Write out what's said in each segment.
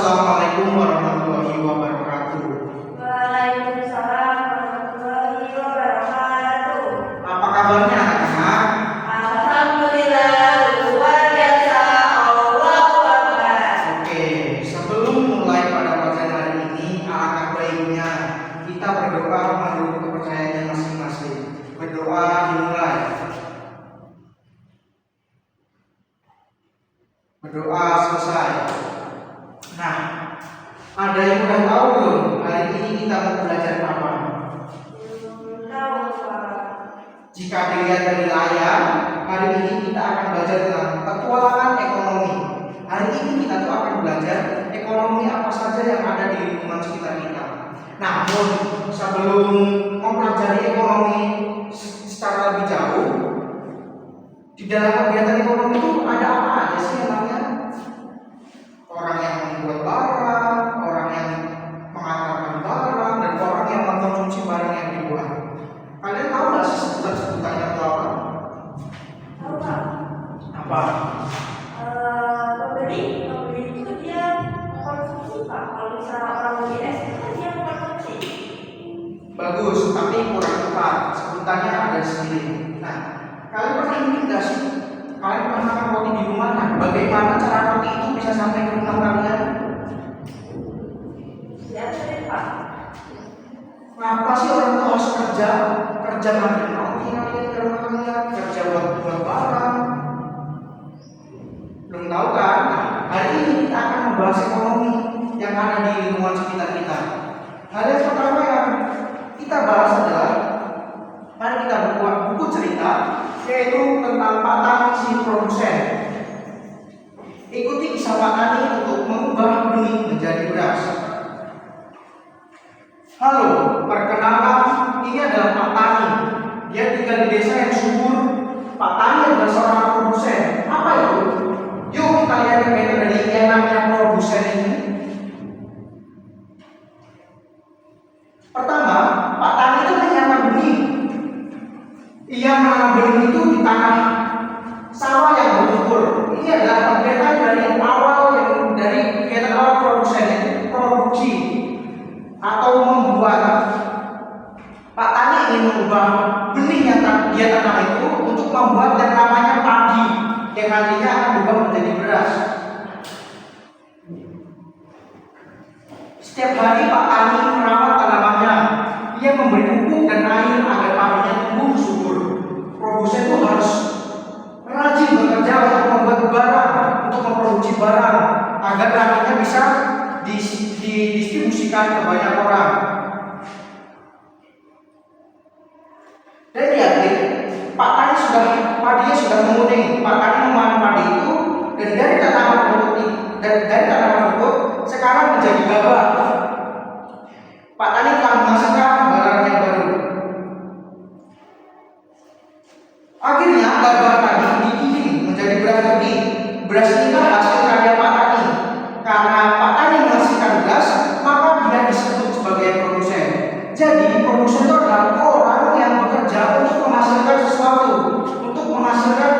Assalamualaikum warahmatullahi wabarakatuh. Waalaikumsalam warahmatullahi wabarakatuh. Apa kabarnya anak-anak? Alhamdulillah, luar biasa. Allahu Akbar. Oke, sebelum mulai pada pelajaran hari ini, alangkah baiknya kita berdoa menurut kepercayaannya masing-masing. Berdoa dimulai. Berdoa selesai. Nah, ada yang udah tahu belum hari ini kita mau belajar apa? Tahu, Pak. Jika dilihat dari layar, hari ini kita akan belajar tentang petualangan ekonomi. Hari ini kita tuh akan belajar ekonomi apa saja yang ada di lingkungan sekitar kita. Namun sebelum mempelajari ekonomi secara lebih jauh, di dalam kegiatan ekonomi itu ada apa aja sih namanya? Orang yang membuat barang, orang yang mengantarkan barang, dan orang yang mengkonsumsi barang yang dibuat. Kalian tahu nggak sih sebutannya itu apa? Tahu, Pak. Apa? Pembeli itu dia konsumsi, Pak. Kalau misalnya orang beli es kan dia konsumsi. Bagus, tapi kurang tepat. Sebutannya ada sendiri. Nah, kalian pernah ingin nggak sih? Kalian pernah makan roti di rumah? Nah, bagaimana cara roti itu bisa sampai ke rumah kalian? Ya, sering, Pak. Kenapa sih orang tua harus kerja ngambil roti kalian ke rumah kalian, kerja buat barang? Belum tahu kan? Nah, hari ini kita akan membahas ekonomi yang ada di lingkungan sekitar kita. Hal yang pertama yang kita bahas adalah mari kita buat buku cerita, yaitu tentang Pak Tani si produsen. Ikuti kisah Pak Tani untuk mengubah benih menjadi beras. Halo, perkenalkan, ini adalah Pak Tani. Dia tinggal di desa yang subur. Pak Tani adalah seorang produsen. Apa itu? Yuk kita lihat kaitan dari yang namanya produsen ini. Pertama, Pak Tani itu menyiapkan benih. Ia menanam benih itu di tanah sawah yang bersubur. Ini adalah kegiatan dari awal dari kegiatan awal produsen itu produksi atau membuat. Pak Tani ingin mengubah benih yang dia tanam itu untuk membuat yang namanya padi yang nantinya akan berubah menjadi beras. Setiap hari Pak Tani merawat tanamannya. Ia memberi pupuk dan air agar padinya tumbuh subur. Produsen itu harus rajin bekerja untuk membuat barang, untuk memproduksi barang agar nantinya bisa didistribusikan ke banyak orang. Dan yakin Pak Tani padinya sudah menguning. Pak Tani memanen padi itu dan dari tanaman tersebut sekarang menjadi gabah. Pak Tani telah menghasilkan barang yang baru. Akhirnya gabah tadi digiling menjadi beras putih. Beras ini hasil karya Pak Tani. Karena Pak Tani menghasilkan beras, maka dia disebut sebagai produsen. Jadi produsen itu adalah orang yang bekerja untuk menghasilkan sesuatu, untuk menghasilkan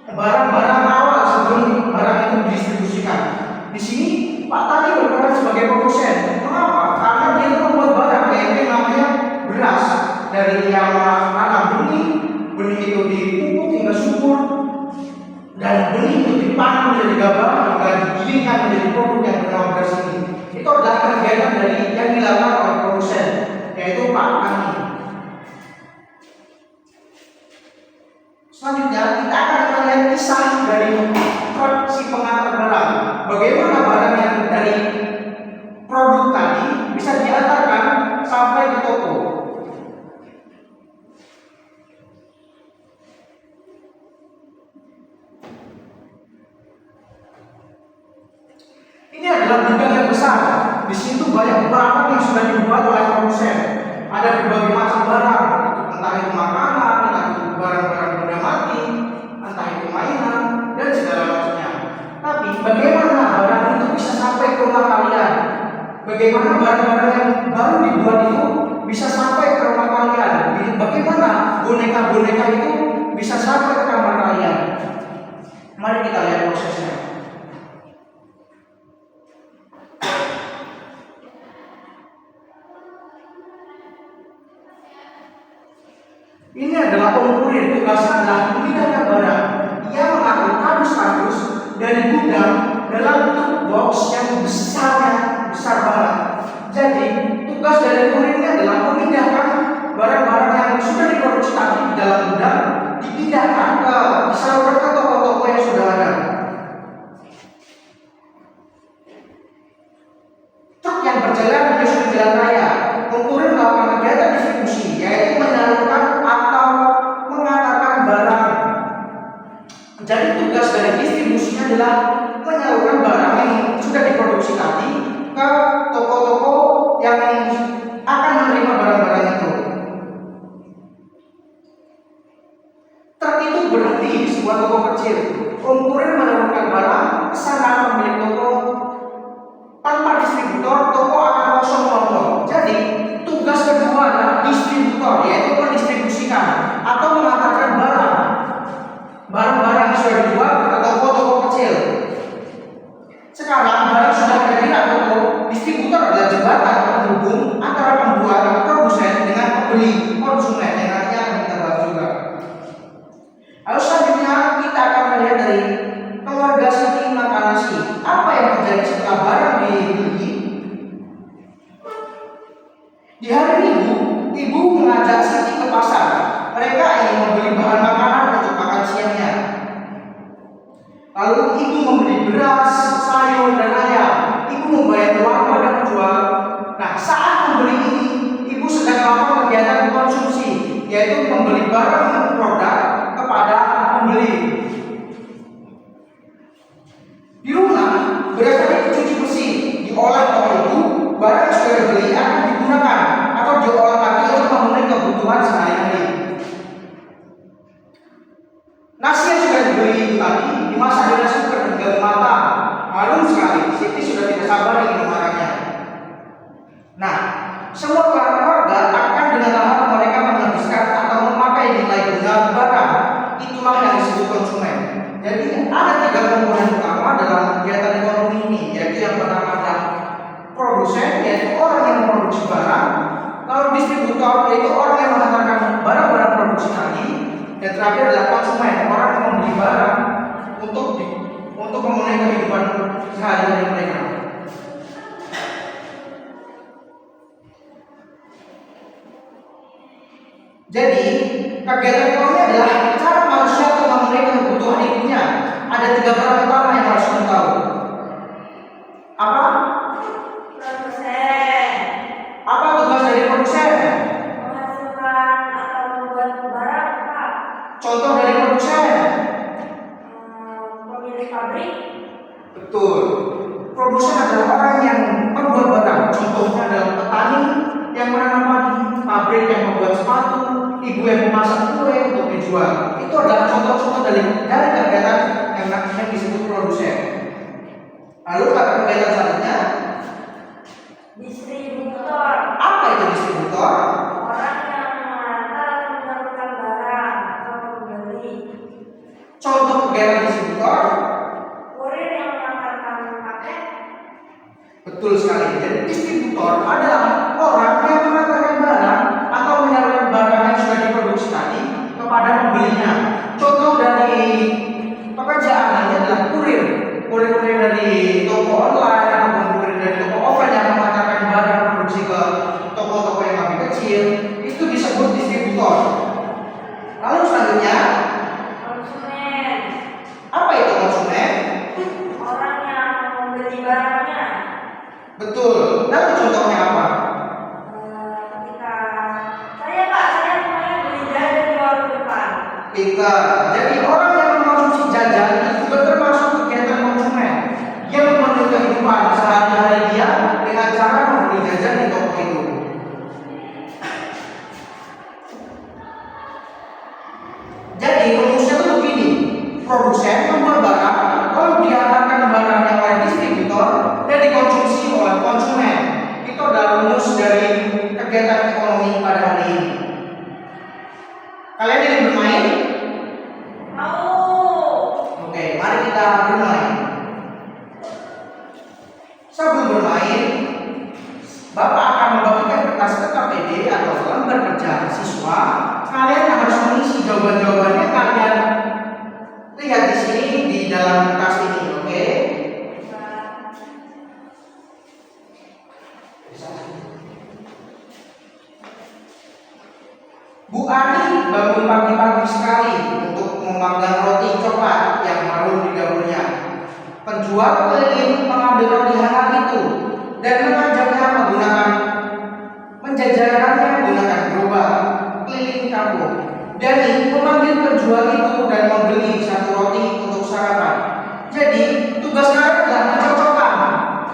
barang-barang awal sebelum barang itu didistribusikan. Di sini Pak Tani berperan sebagai produsen. Mengapa? Karena dia membuat barang yaitu yang namanya beras. Dari yang tanam benih itu dipupuk hingga subur, dan benih itu dipanen menjadi gabah hingga digilingkan menjadi produk yang bernama beras ini. Itu adalah kegiatan dari yang dilakukan oleh produsen, yaitu Pak Tani. Selanjutnya kita akan melihat kisah dari si pengantar barang. Bagaimana barang yang dari produk tadi bisa diantarkan sampai ke toko. Ini adalah gudang yang besar. Di situ banyak barang yang sudah dibuat oleh produsen. Ada berbagai macam barang, entah itu makanan, entah itu barang-barang benda mati, entah itu mainan, dan segala macamnya. Tapi bagaimana barang itu bisa sampai ke rumah kalian? Bagaimana barang-barang yang baru dibuat itu bisa sampai ke rumah kalian? Bagaimana boneka-boneka itu bisa sampai ke kamar kalian? Mari kita lihat prosesnya. Ini adalah om kurir, tugasnya adalah memindahkan barang. Ia mengatur kardus-kardus dari gudang dalam bentuk box yang besar banget. Jadi tugas dari kurir ini adalah memindahkan barang-barang yang sudah diproduksi tadi di dalam gudang, dipindahkan disalurkan ke toko-toko yang sudah ada. Truk yang berjalan menyusuri jalan raya, kurir melakukan kegiatan distribusi, yaitu menyalurkan atau mengantarkan barang. Jadi tugas dari distribusinya adalah menyalurkan barang yang sudah diproduksi tadi ke toko-toko yang akan menerima barang-barang itu. Truk itu berhenti di sebuah toko kecil. Om kurir menurunkan barang ke sana pemilik toko. Tanpa distributor, toko akan kosong melonjak. Jadi tugas kedua adalah distributor, yaitu mendistribusikan atau mengantarkan barang-barang yang sudah dijual ke toko-toko kecil. Sekarang barang sudah ada di toko, distributor adalah jembatan penghubung antara pembuat produsen dengan pembeli konsumen yang nantinya akan kita bahas juga. Lalu selanjutnya kita akan melihat dari keluarga Siti makan nasi. Apa yang terjadi setelah barang dibeli? Di hari Minggu, ibu mengajak Siti ke pasar. Mereka ingin membeli bahan makanan untuk makan siangnya. Lalu ibu membeli beras, sayur, dan ayam. Ibu membayar uang pada penjual. Nah, saat membeli ini, ibu sedang melakukan kegiatan konsumsi, yaitu membeli barang produk kepada pembeli. Di rumah, beras tadi dicuci bersih, diolah oleh ibu, barang yang sudah dibeli akan digunakan atau diolah lagi untuk memenuhi kebutuhan sehari-hari. Nasi yang sudah dibeli ibu tadi dimasak dengan sugar hingga matang. Harum sekali, Siti sudah tidak sabar ingin memakannya. Nah, semua keluarga akan dengan lahap mereka menghabiskan atau memakai nilai guna barang. Itulah yang disebut konsumen. Jadi ada 3 komponen utama dalam kegiatan ekonomi ini, yaitu yang pertama adalah produsen, yaitu orang yang memproduksi barang, lalu distributor, yaitu orang yang mengantarkan barang-barang produksi tadi, dan terakhir adalah konsumen, orang yang membeli barang untuk memenuhi kehidupan sehari-hari mereka. Jadi kegiatan ekonomi adalah cara manusia untuk memenuhi kebutuhan hidupnya. Ada 3 peran utama yang harus kita tahu. Apa? Produsen. Apa tugas dari produsen? Menghasilkan atau membuat barang, Pak. Contoh dari produsen? Pemilik pabrik. Betul. Produsen adalah orang yang membuat barang. Contohnya adalah petani yang menanam padi, pabrik yang membuat sepatu, ibu yang memasak kue untuk dijual. Itu adalah contoh-contoh dari kegiatan yang disebut produsen. Lalu kegiatan selanjutnya, Distributor. apa itu distributor? Orang yang mengantar atau menyalurkan barang atau pembeli. Contoh kegiatan distributor? Kurir yang mengantarkan paket. Betul sekali. Jadi distributor adalah orang yang mengantarkan barang atau menyalurkan barang yang sudah diproduksi tadi kepada pembelinya. Contoh dari pekerjaan ini adalah kurir. Kurir-kurir dari toko online ataupun kurir dari toko offline yang mengantarkan barang produksi ke toko-toko yang lebih kecil, itu disebut distributor. Lalu selanjutnya, Konsumen. apa itu konsumen? Orang yang membeli barangnya. Betul. Lalu contohnya apa? Ketika saya semuanya beli jajan di warung depan. Jadi orang yang mengkonsumsi jajan itu juga termasuk kegiatan konsumen. Dia memenuhi kehidupan sehari-hari dia dengan cara membeli jajan di toko itu. Jadi rumusnya itu begini: produsen membuat barang, lalu diantarkan barangnya oleh distributor dan dikonsumsi oleh konsumen. Itu adalah rumus dari kegiatan ekonomi pada hari ini. Kalian ingin bermain? Mau. Oke, mari kita bermain. Sebelum bermain, Bapak akan membagikan kertas KKPD atau lembar kerja siswa, kalian harus mengisi jawaban-jawabannya. Kalian lihat di sini di dalam kertas ini, oke? Bu Ani bangun pagi-pagi sekali untuk memanggang roti coklat yang harum di dapurnya. Penjual keliling mengambil roti hangat itu dan menjajakannya menggunakan gerobak keliling kampung. Dani memanggil penjual itu dan membeli satu roti untuk sarapan. Jadi tugas kalian adalah mencocokkan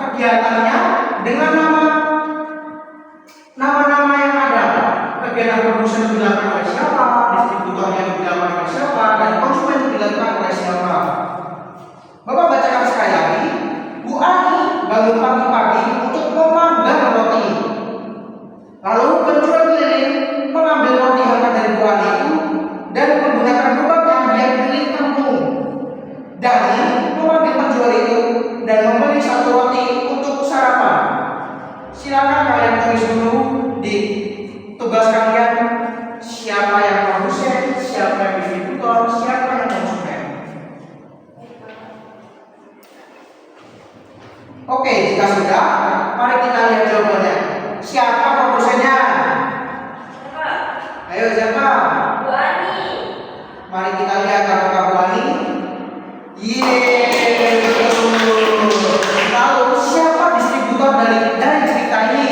kegiatannya dengan nama-nama yang ada. Kegiatan produsen dilakukan oleh siapa, distributornya dilakukan oleh siapa, dan konsumen dilakukan oleh siapa. Bapak bacakan sekali lagi. Bu Ani bangun pagi-pagi untuk memanggang roti. Lalu penjual keliling mengambil roti hangat dari Bu Ani itu dan menggunakan gerobaknya dia keliling kampung. Dani memanggil penjual itu dan membeli satu roti untuk sarapan. Silakan kalian tulis dulu di tugas kalian siapa yang produsen, siapa yang distributor, siapa yang konsumen. Oke, jika sudah, mari kita lihat jawabannya. Siapa produsennya? Ayo siapa? Bu Ani. Mari kita lihat apakah Bu Ani. Yeay, betul. Lalu siapa distributor dari cerita ini?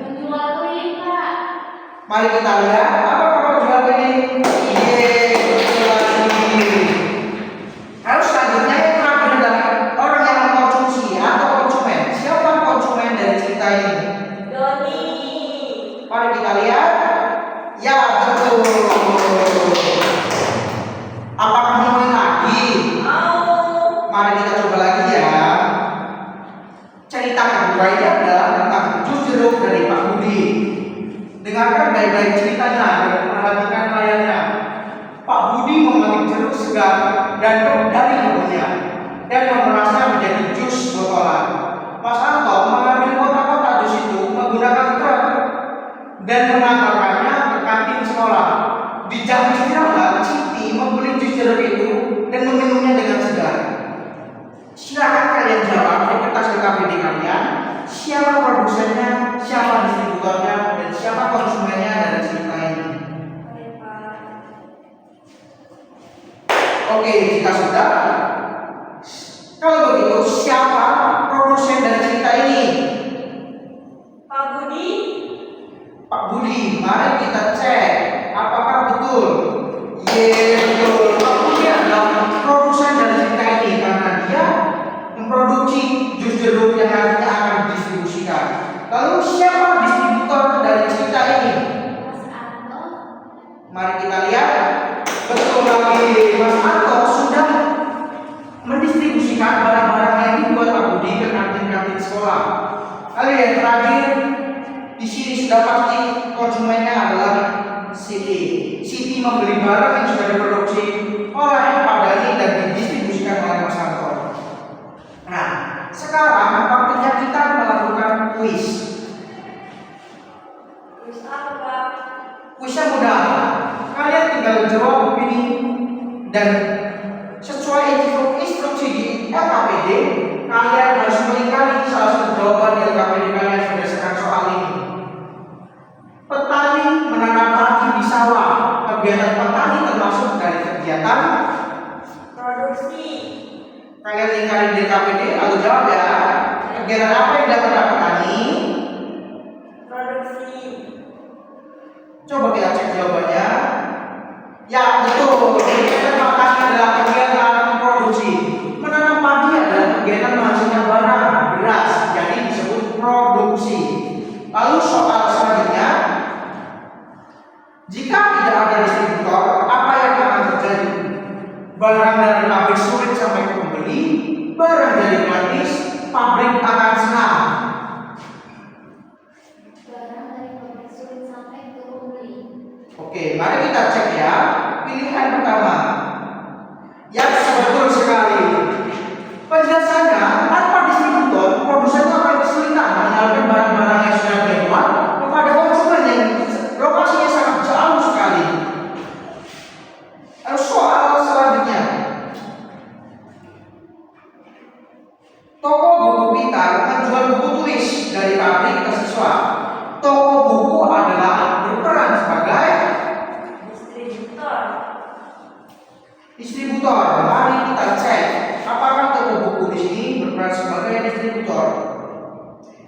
Penjual keliling, Pak. Mari kita lihat apakah penjual keliling. Yeay, betul lagi. Lalu selanjutnya yang terakhir adalah orang yang mengkonsumsi atau konsumen. Siapa konsumen dari cerita ini? Doni. Mari kita lihat. Ya, betul. Apakah mau lagi? Mau. Mari kita coba lagi ya. Cerita kedua ini adalah tentang jus jeruk dari Pak Budi. Dengarkan baik-baik ceritanya dan perhatikan layarnya. Pak Budi memetik jeruk segar dan dari kebunnya dan memerasnya menjadi jus botolan. Mas Anto mengambil kotak-kotak jus itu menggunakan truk dan mengantarkannya ke kantin sekolah. Di jam istirahat, Siti membeli jus jeruk itu dan meminumnya dengan segar. Silakan kalian jawab di kertas KKPD kalian. Siapa produsennya, siapa distributornya, dan siapa konsumennya dari cerita ini. Oke, jika sudah, kalau begitu siapa produsen dari cerita ini? Pak Budi. Pak Budi. Mari kita cek apakah betul. Yeay, betul. Pak Budi adalah produsen dari cerita ini karena dia memproduksi jus jeruk yang nantinya akan didistribusikan. Lalu siapa distributor dari cerita ini? Mas Anto. Mari kita lihat. Betul lagi, Mas Anto sudah mendistribusikan barang-barang yang dibuat Pak Budi ke kantin-kantin sekolah. Lalu yang terakhir, di sini sudah pasti konsumennya adalah Siti. Siti membeli barang yang sudah diproduksi oleh Pak Dani dan didistribusikan oleh Mas Anto. Nah, sekarang waktunya kita melakukan kuis. Kuis apa, Pak? Kuisnya mudah. Kalian tinggal jawab ini dan sesuai instruksi di LKPD, kalian harus melingkari salah satu jawaban di LKPD kalian berdasarkan soal ini. Petani menanam padi di sawah. Kegiatan petani termasuk dari kegiatan Produksi. kalian lingkari di LKPD, lalu jawab ya. Kegiatan apa yang dilakukan petani? Produksi. Coba kita cek jawabannya. Ya betul, kegiatan petani adalah kegiatan produksi. Menanam padi adalah kegiatan menghasilkan barang beras, jadi disebut produksi. Lalu soal selanjutnya, jika tidak ada distributor, apa yang akan terjadi? Barang dari pabrik sulit sampai ke pembeli, barang dari gratis, pabrik akan senang.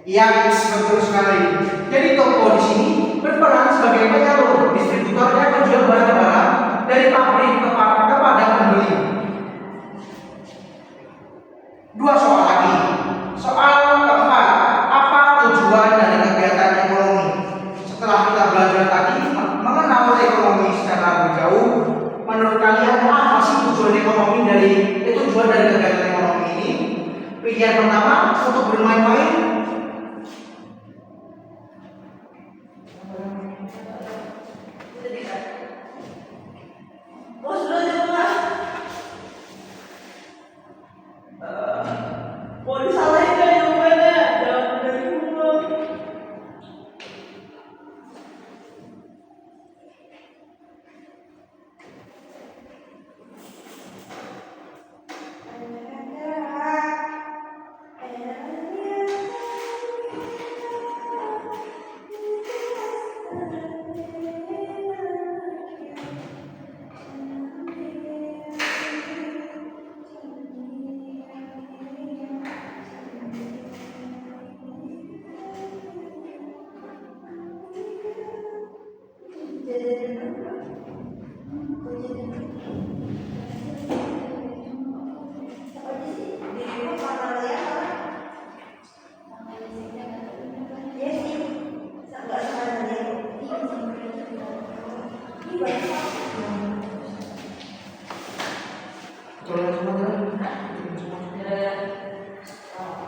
Yang betul sekali. Jadi toko di sini berperan sebagai penyalur distributor yang menjual barang-barang dari pabrik kepada pembeli. Dua soal lagi. Soal keempat, apa tujuan dari kegiatan ekonomi? Setelah kita belajar tadi mengenal ekonomi secara lebih jauh, menurut kalian apa sih tujuan ekonomi tujuan dari kegiatan ekonomi ini? Pilihan pertama, untuk bermain-main. Bos sudah jawab. Mau disalahin kan jawabannya? Jawab dari umum.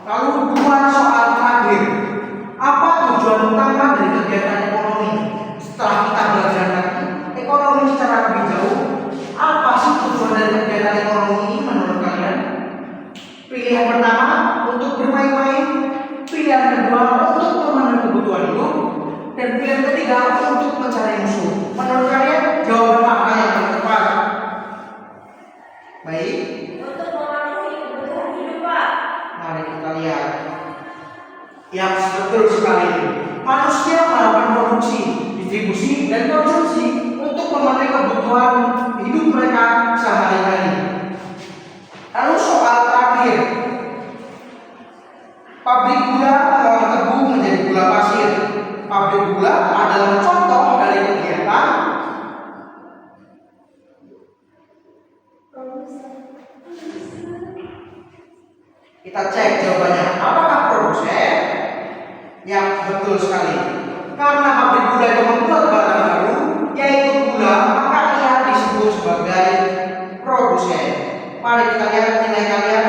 Lalu dua soal terakhir, apa tujuan utama dari kegiatan ekonomi? Setelah kita belajar tadi ekonomi secara lebih jauh, apa sih tujuan dari kegiatan ekonomi ini menurut kalian? Pilihan pertama, untuk bermain-main. Pilihan kedua, untuk memenuhi kebutuhan hidup. Dan pilihan ketiga, untuk mencari musuh. Menurut kalian jawaban apa yang tepat? Baik, Untuk memenuhi kebutuhan hidup, Pak. mari kita lihat. Yang betul sekali, manusia melakukan produksi, distribusi, dan konsumsi untuk memenuhi kebutuhan hidup mereka sehari-hari. Lalu soal terakhir, pabrik gula mengolah tebu menjadi gula pasir. Pabrik gula adalah contoh dari kegiatan. Kita cek jawabannya. Apakah produsen? Yang betul sekali. Karena pabrik gula itu membuat barang baru, yaitu gula, maka ia disebut sebagai produsen. Mari kita lihat nilai kalian.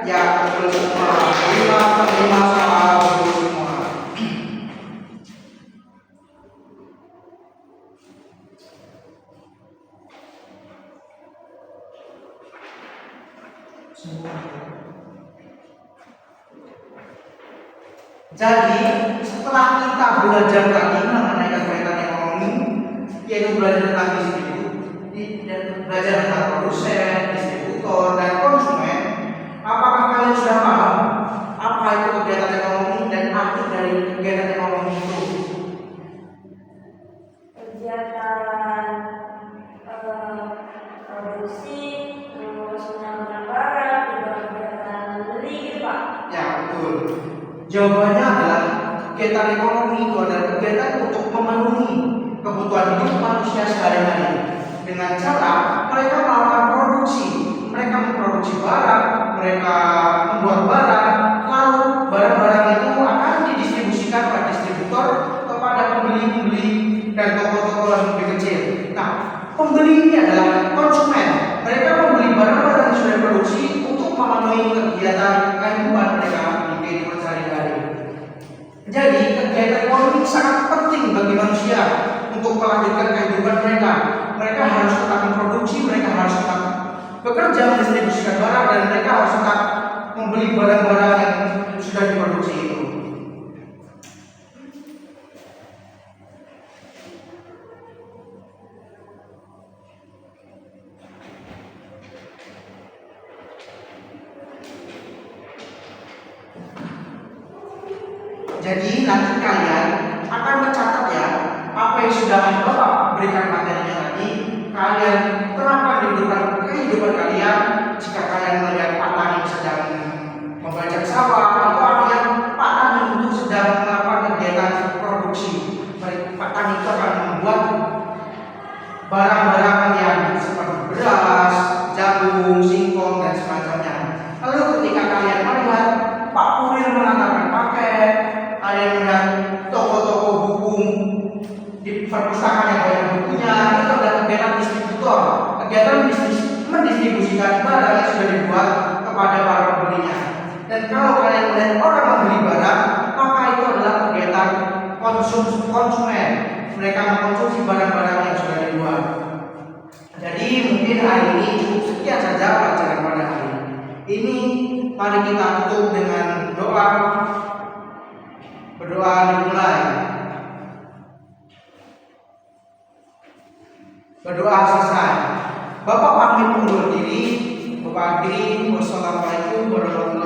Ya, betul semua. 5 soal betul semua. Jadi setelah kita belajar tadi mengenai kegiatan ekonomi, yaitu belajar tentang dan belajar tentang produsen, distributor, dan konsumen, apakah kalian sudah paham apa itu kegiatan ekonomi dan arti dari kegiatan ekonomi itu? Kegiatan produksi, terus menyalurkan barang, juga kegiatan beli gitu, Pak. Ya, betul. Jawabannya adalah kegiatan ekonomi itu adalah kegiatan untuk memenuhi kebutuhan hidup manusia sehari-hari dengan cara mereka melakukan produksi, mereka memproduksi barang, mereka membuat barang, lalu barang-barang itu akan didistribusikan pada distributor kepada pembeli-pembeli dan toko-toko yang lebih kecil. Nah, pembeli ini adalah konsumen. Mereka membeli barang-barang yang sudah diproduksi untuk memenuhi kegiatan kehidupan mereka di kehidupan sehari-hari. Jadi kegiatan ekonomi sangat penting bagi manusia untuk melanjutkan kehidupan mereka. Mereka harus tetap memproduksi, mereka harus tetap bekerja mendistribusikan barang, dan mereka harus tetap membeli barang-barang yang sudah diproduksi itu. Jadi nanti kalian akan mencatat ya apa yang sudah Bapak berikan materinya tadi. Kalian terapkan di kehidupan kalian. Jika kalian melihat Pak Tani sedang membajak sawah, atau yang Pak Tani itu sedang mensucikan barang yang sudah dibuat kepada para pembelinya. Dan kalau kalian melihat orang membeli barang, maka itu adalah kegiatan konsumen. Mereka mengkonsumsi barang-barang yang sudah dibuat. Jadi mungkin hari ini cukup sekian saja pelajaran pada hari ini. Mari kita tutup dengan doa. Berdoa dimulai. Berdoa selesai. Bapak pamit undur diri. Bapak akhiri. Wassalamualaikum warahmatullahi wabarakatuh.